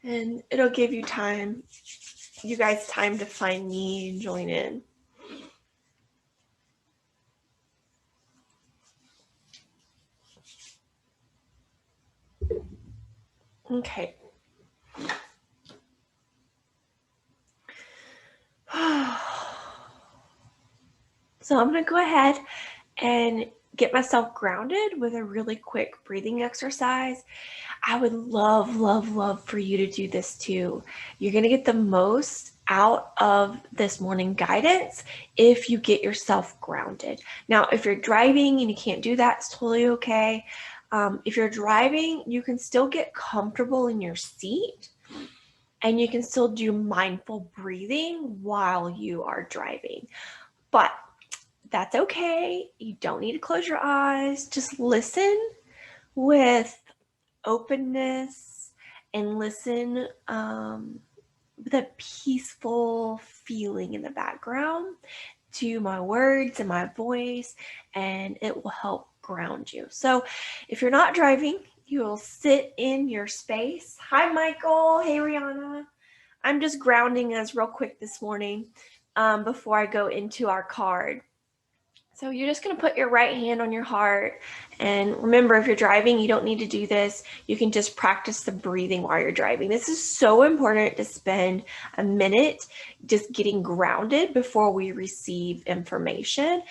And it'll give you time, you guys time to find me and join in. Okay. So I'm going to go ahead and get myself grounded with a really quick breathing exercise. I would love, love, love for you to do this too. You're going to get the most out of this morning guidance if you get yourself grounded. Now, if you're driving and you can't do that, it's totally okay. If you're driving, you can still get comfortable in your seat and you can still do mindful breathing while you are driving. But that's okay. You don't need to close your eyes. Just listen with openness and listen with a peaceful feeling in the background to my words and my voice, and it will help ground you. So if you're not driving, you will sit in your space. Hi, Michael. Hey, Rihanna. I'm just grounding us real quick this morning before I go into our card. So you're just going to put your right hand on your heart. And remember, if you're driving, you don't need to do this. You can just practice the breathing while you're driving. This is so important to spend a minute just getting grounded before we receive information.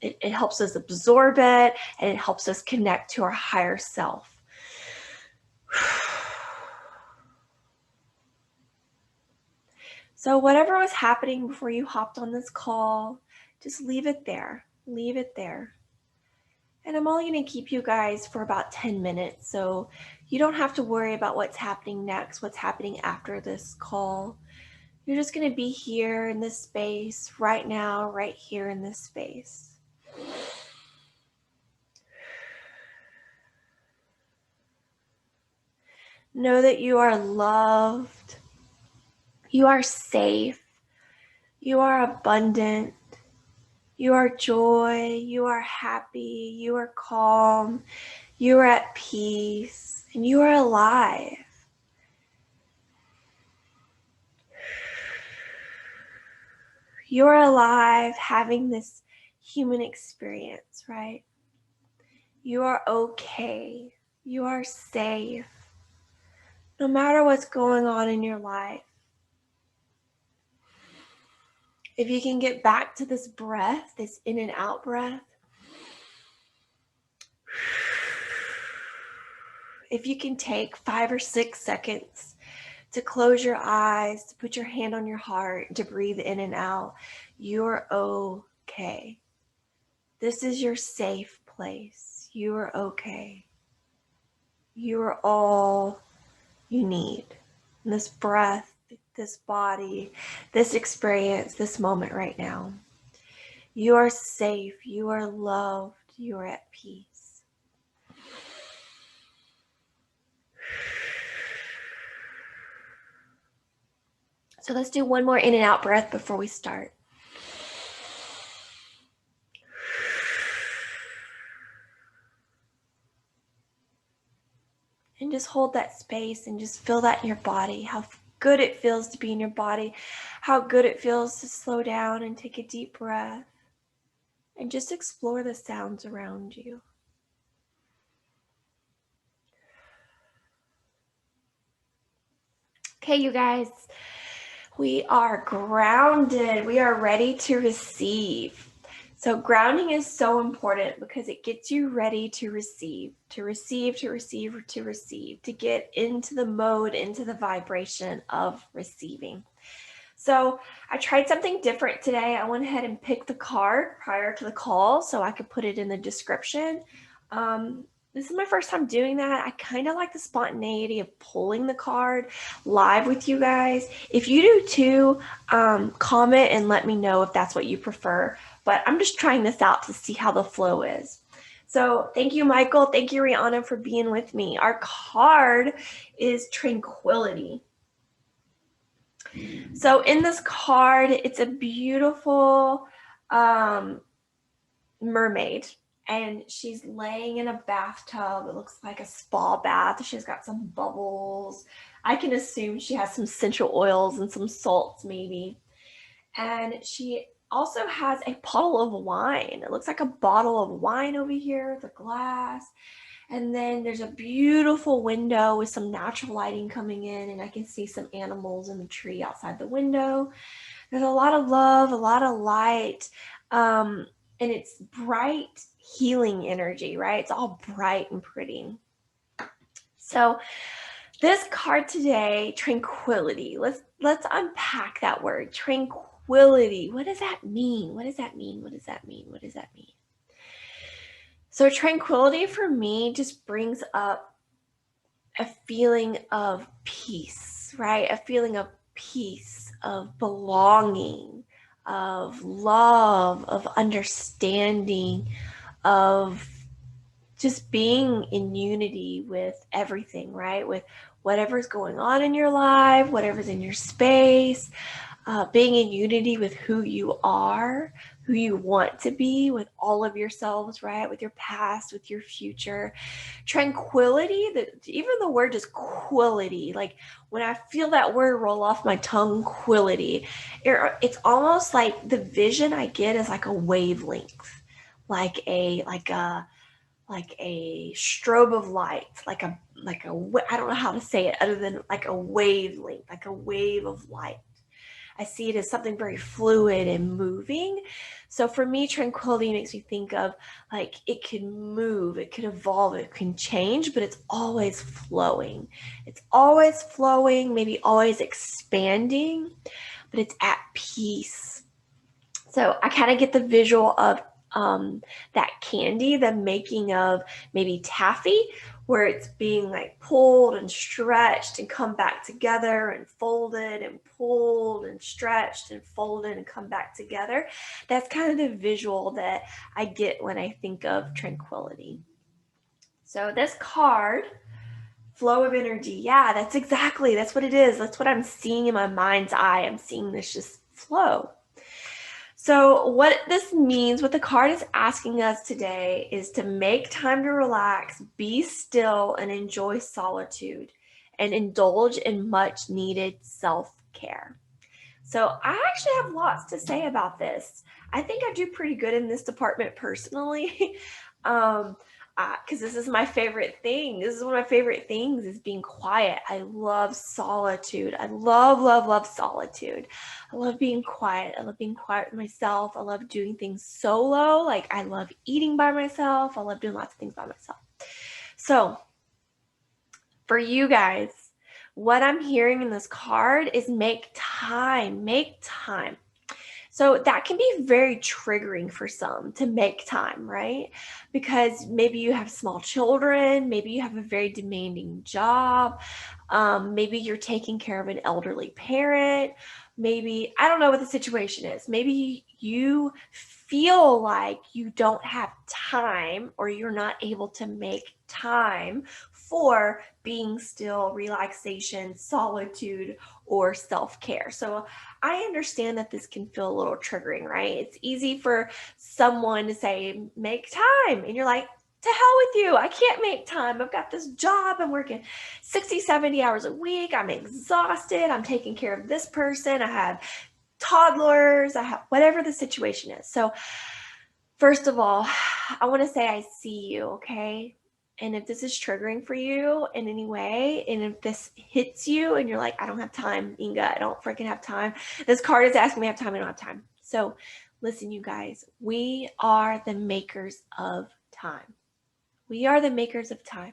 It helps us absorb it, and it helps us connect to our higher self. So whatever was happening before you hopped on this call, just leave it there. Leave it there. And I'm only going to keep you guys for about 10 minutes, so you don't have to worry about what's happening next, what's happening after this call. You're just going to be here in this space right now, right here in this space. Know that you are loved, you are safe, you are abundant, you are joy, you are happy, you are calm, you are at peace, and you are alive. You are alive having this human experience, right? You are okay. You are safe. No matter what's going on in your life, if you can get back to this breath, this in and out breath, if you can take 5 or 6 seconds to close your eyes, to put your hand on your heart, to breathe in and out, you're okay. This is your safe place. You are okay. You are all you need. And this breath, this body, this experience, this moment right now. You are safe. You are loved. You are at peace. So let's do one more in and out breath before we start. And just hold that space and just feel that in your body, how good it feels to be in your body, how good it feels to slow down and take a deep breath and just explore the sounds around you. Okay, you guys, we are grounded. We are ready to receive. So grounding is so important because it gets you ready to receive, to get into the mode, into the vibration of receiving. So I tried something different today. I went ahead and picked the card prior to the call so I could put it in the description. This is my first time doing that. I kind of like the spontaneity of pulling the card live with you guys. If you do too, comment and let me know if that's what you prefer. But I'm just trying this out to see how the flow is. So thank you, Michael. Thank you, Rihanna, for being with me. Our card is Tranquility. So in this card, it's a beautiful mermaid. and she's laying in a bathtub. It looks like a spa bath. She's got some bubbles. I can assume she has some essential oils and some salts maybe. And she also has a bottle of wine. It looks like a bottle of wine over here, the glass. And then there's a beautiful window with some natural lighting coming in, and I can see some animals in the tree outside the window. There's a lot of love, a lot of light, and it's bright, healing energy, right? It's all bright and pretty. So this card today, tranquility. Let's unpack that word, tranquility. What does that mean? What does that mean? What does that mean? What does that mean? So tranquility for me just brings up a feeling of peace, right? A feeling of peace, of belonging, of love, of understanding, of just being in unity with everything, right? With whatever's going on in your life, whatever's in your space, being in unity with who you are, who you want to be, with all of yourselves, right? With your past, with your future. Tranquility, even the word just quality, like when I feel that word roll off my tongue, quality, it's almost like the vision I get is like a wavelength, like a strobe of light, like a I don't know how to say it other than like a wavelength, like a wave of light. I see it as something very fluid and moving. So for me, tranquility makes me think of like it can move, it can evolve, it can change, but it's always flowing. It's always flowing, maybe always expanding, but it's at peace. So I kind of get the visual of that candy, the making of maybe taffy, where it's being like pulled and stretched and come back together and folded and pulled and stretched and folded and come back together. That's kind of the visual that I get when I think of tranquility. So this card, flow of energy, yeah, that's what it is. That's what I'm seeing in my mind's eye. I'm seeing this just flow. So what this means, what the card is asking us today is to make time to relax, be still, and enjoy solitude, and indulge in much needed self-care. So I actually have lots to say about this. I think I do pretty good in this department personally. um, because this is my favorite thing. This is one of my favorite things is being quiet. I love solitude. I love, love, love solitude. I love being quiet. I love being quiet with myself. I love doing things solo. Like I love eating by myself. I love doing lots of things by myself. So for you guys, what I'm hearing in this card is make time, make time. So that can be very triggering for some to make time, right? Because maybe you have small children, maybe you have a very demanding job, maybe you're taking care of an elderly parent, maybe, I don't know what the situation is. Maybe you feel like you don't have time or you're not able to make time for being still, relaxation, solitude, or self-care. So I understand that this can feel a little triggering, right? It's easy for someone to say, make time. And you're like, to hell with you. I can't make time. I've got this job. I'm working 60, 70 hours a week. I'm exhausted. I'm taking care of this person. I have toddlers. I have whatever the situation is. So first of all, I want to say I see you, okay? And if this is triggering for you in any way, and if this hits you and you're like, I don't have time, Inga, I don't freaking have time. This card is asking me to have time, I don't have time. So listen, you guys, we are the makers of time. We are the makers of time.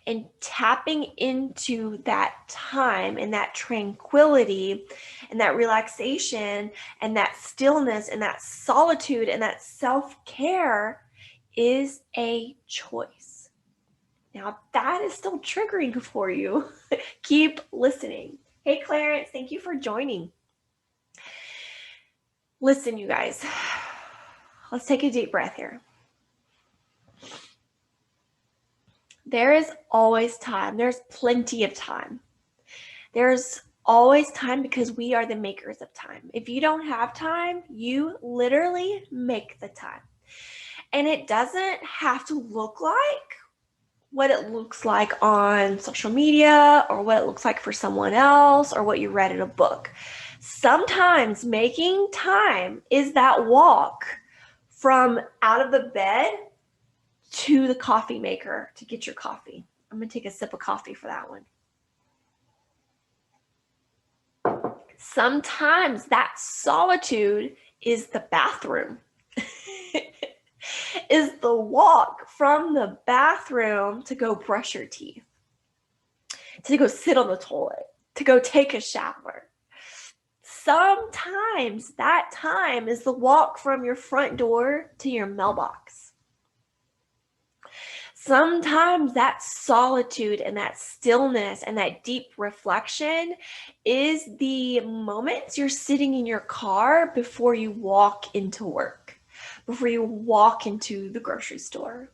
And tapping into that time and that tranquility and that relaxation and that stillness and that solitude and that self-care is a choice. Now, if that is still triggering for you, keep listening. Hey, Clarence, thank you for joining. Listen, you guys, let's take a deep breath here. There is always time. There's plenty of time. There's always time because we are the makers of time. If you don't have time, you literally make the time. And it doesn't have to look like what it looks like on social media or what it looks like for someone else or what you read in a book. Sometimes making time is that walk from out of the bed to the coffee maker to get your coffee. I'm going to take a sip of coffee for that one. Sometimes that solitude is the bathroom. Is the walk from the bathroom to go brush your teeth, to go sit on the toilet, to go take a shower. Sometimes that time is the walk from your front door to your mailbox. Sometimes that solitude and that stillness and that deep reflection is the moments you're sitting in your car before you walk into work, before you walk into the grocery store.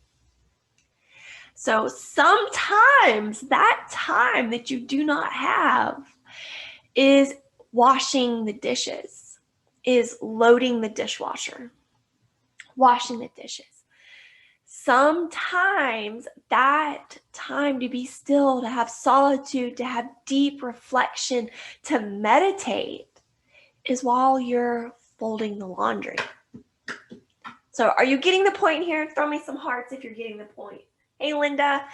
So sometimes that time that you do not have is washing the dishes, is loading the dishwasher, washing the dishes. Sometimes that time to be still, to have solitude, to have deep reflection, to meditate is while you're folding the laundry. So are you getting the point here? Throw me some hearts if you're getting the point. Hey, Linda.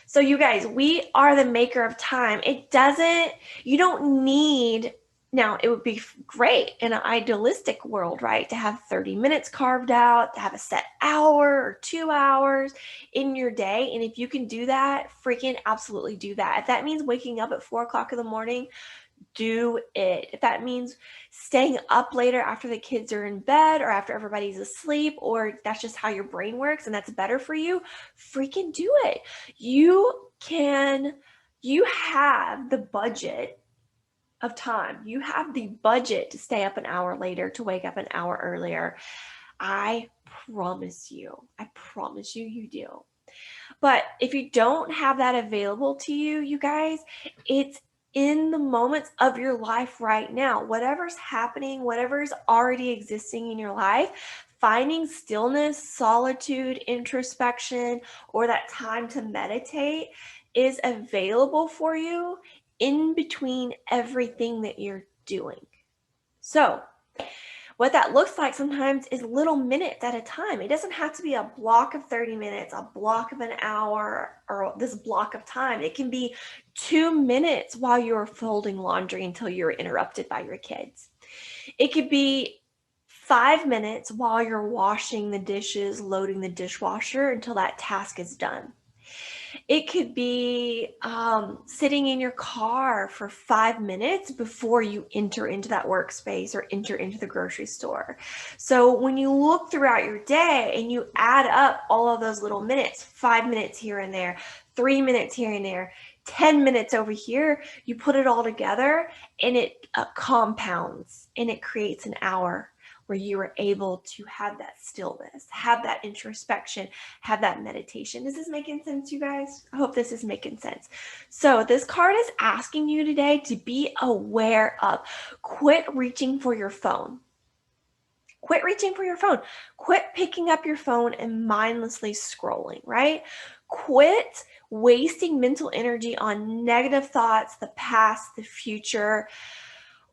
So you guys, we are the maker of time. You don't need, now it would be great in an idealistic world, right? To have 30 minutes carved out, to have a set hour or 2 hours in your day. And if you can do that, freaking absolutely do that. If that means waking up at 4 o'clock in the morning, do it. If that means staying up later after the kids are in bed or after everybody's asleep, or that's just how your brain works and that's better for you, freaking do it. You have the budget of time. You have the budget to stay up an hour later, to wake up an hour earlier. I promise you you do. But if you don't have that available to you, you guys, it's in the moments of your life right now. Whatever's happening, whatever's already existing in your life, finding stillness, solitude, introspection, or that time to meditate is available for you in between everything that you're doing. So, what that looks like sometimes is little minutes at a time. It doesn't have to be a block of 30 minutes, a block of an hour, or this block of time. It can be 2 minutes while you're folding laundry until you're interrupted by your kids. It could be 5 minutes while you're washing the dishes, loading the dishwasher until that task is done. It could be sitting in your car for 5 minutes before you enter into that workspace or enter into the grocery store. So when you look throughout your day and you add up all of those little minutes, 5 minutes here and there, 3 minutes here and there, 10 minutes over here, you put it all together and it compounds and it creates an hour where you are able to have that stillness, have that introspection, have that meditation. Is this making sense, you guys? I hope this is making sense. So this card is asking you today to be aware of, quit reaching for your phone. Quit reaching for your phone. Quit picking up your phone and mindlessly scrolling, right? Quit wasting mental energy on negative thoughts, the past, the future,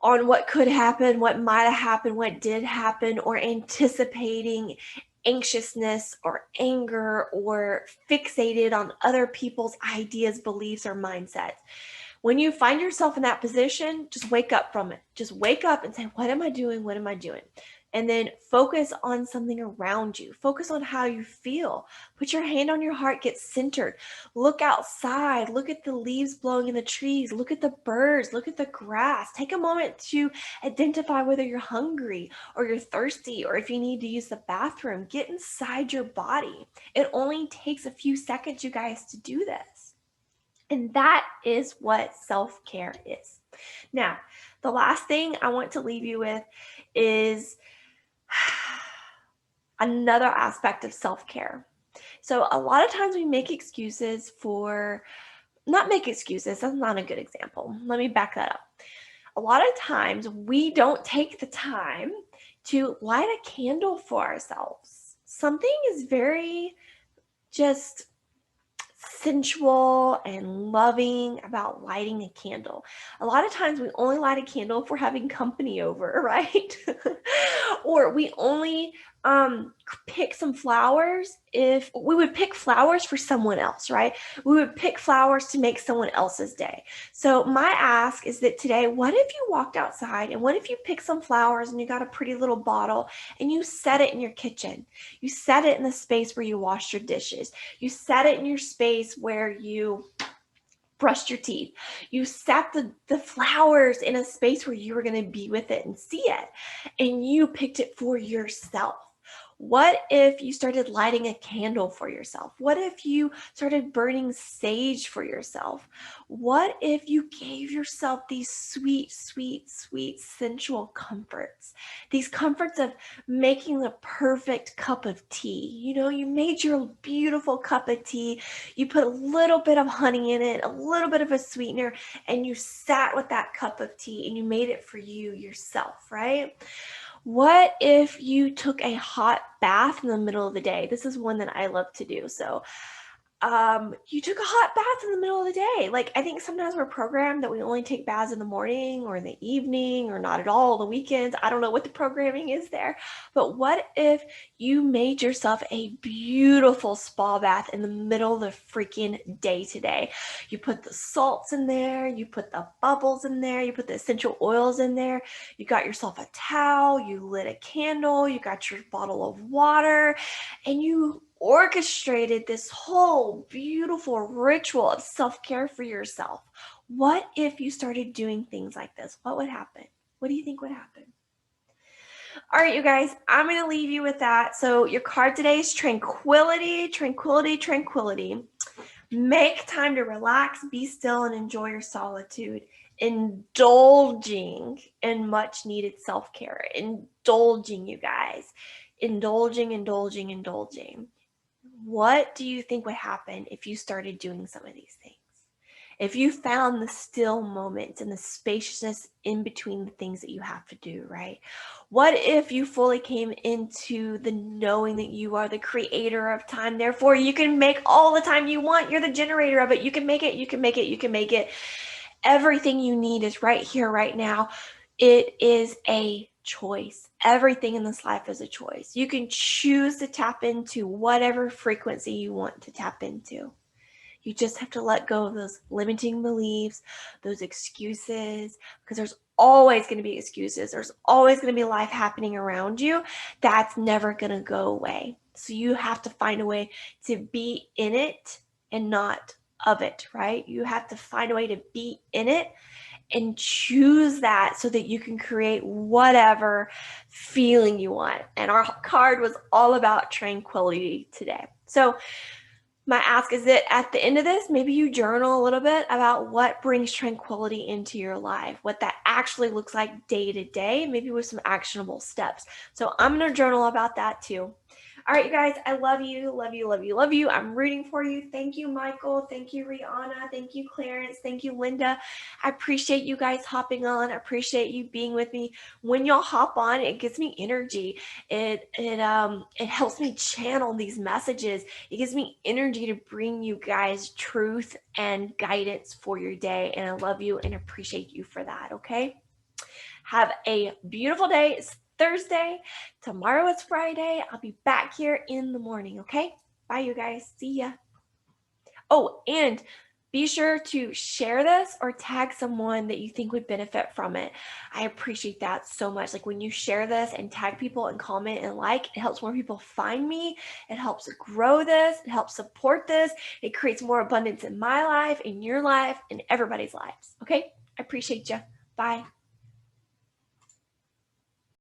on what could happen, what might have happened, what did happen, or anticipating anxiousness or anger or fixated on other people's ideas, beliefs, or mindsets. When you find yourself in that position, just wake up from it. Just wake up and say, what am I doing? What am I doing? And then focus on something around you. Focus on how you feel. Put your hand on your heart, get centered. Look outside. Look at the leaves blowing in the trees. Look at the birds. Look at the grass. Take a moment to identify whether you're hungry or you're thirsty or if you need to use the bathroom. Get inside your body. It only takes a few seconds, you guys, to do this. And that is what self-care is. Now, the last thing I want to leave you with is another aspect of self-care. So a lot of times we make excuses not make excuses, that's not a good example. Let me back that up. A lot of times we don't take the time to light a candle for ourselves. something is very just sensual and loving about lighting a candle. A lot of times we only light a candle if we're having company over, right? Or we only pick some flowers if we would pick flowers for someone else, right? We would pick flowers to make someone else's day. So my ask is that today, what if you walked outside and what if you picked some flowers and you got a pretty little bottle and you set it in your kitchen? You set it in the space where you wash your dishes. You set it in your space where you brushed your teeth. You set the flowers in a space where you were going to be with it and see it. And you picked it for yourself. What if you started lighting a candle for yourself? What if you started burning sage for yourself? What if you gave yourself these sweet, sweet, sweet, sensual comforts? These comforts of making the perfect cup of tea. You know, you made your beautiful cup of tea. You put a little bit of honey in it, a little bit of a sweetener, and you sat with that cup of tea and you made it for you yourself, right? What if you took a hot bath in the middle of the day? This is one that I love to do. So you took a hot bath in the middle of the day. Like, I think sometimes we're programmed that we only take baths in the morning or in the evening or not at all the weekends. I don't know what the programming is there. But what if you made yourself a beautiful spa bath in the middle of the freaking day today? You put the salts in there, you put the bubbles in there, you put the essential oils in there, you got yourself a towel, you lit a candle, you got your bottle of water, and you orchestrated this whole beautiful ritual of self-care for yourself. What if you started doing things like this? What would happen? What do you think would happen? All right, you guys, I'm going to leave you with that. So your card today is Tranquility, Tranquility, Tranquility. Make time to relax, be still, and enjoy your solitude. Indulging in much needed self-care. Indulging, you guys. Indulging, indulging, indulging. What do you think would happen if you started doing some of these things? If you found the still moments and the spaciousness in between the things that you have to do, right? What if you fully came into the knowing that you are the creator of time, therefore you can make all the time you want, you're the generator of it, you can make it, you can make it, you can make it. Everything you need is right here, right now. It is a choice. Everything in this life is a choice. You can choose to tap into whatever frequency you want to tap into. You just have to let go of those limiting beliefs, those excuses, because there's always going to be excuses. There's always going to be life happening around you. That's never going to go away. So you have to find a way to be in it and not of it, right? You have to find a way to be in it and choose that so that you can create whatever feeling you want. And our card was all about tranquility today. So my ask is that at the end of this, maybe you journal a little bit about what brings tranquility into your life, what that actually looks like day to day, maybe with some actionable steps. So I'm going to journal about that too. All right, you guys, I love you, love you, love you, love you. I'm rooting for you. Thank you, Michael. Thank you, Rihanna. Thank you, Clarence. Thank you, Linda. I appreciate you guys hopping on. I appreciate you being with me. When y'all hop on, it gives me energy. It helps me channel these messages. It gives me energy to bring you guys truth and guidance for your day. And I love you and appreciate you for that. Okay. Have a beautiful day. It's Thursday. Tomorrow is Friday. I'll be back here in the morning. Okay. Bye, you guys. See ya. Oh, and be sure to share this or tag someone that you think would benefit from it. I appreciate that so much. Like when you share this and tag people and comment and like, it helps more people find me. It helps grow this. It helps support this. It creates more abundance in my life, in your life, in everybody's lives. Okay? I appreciate you. Bye.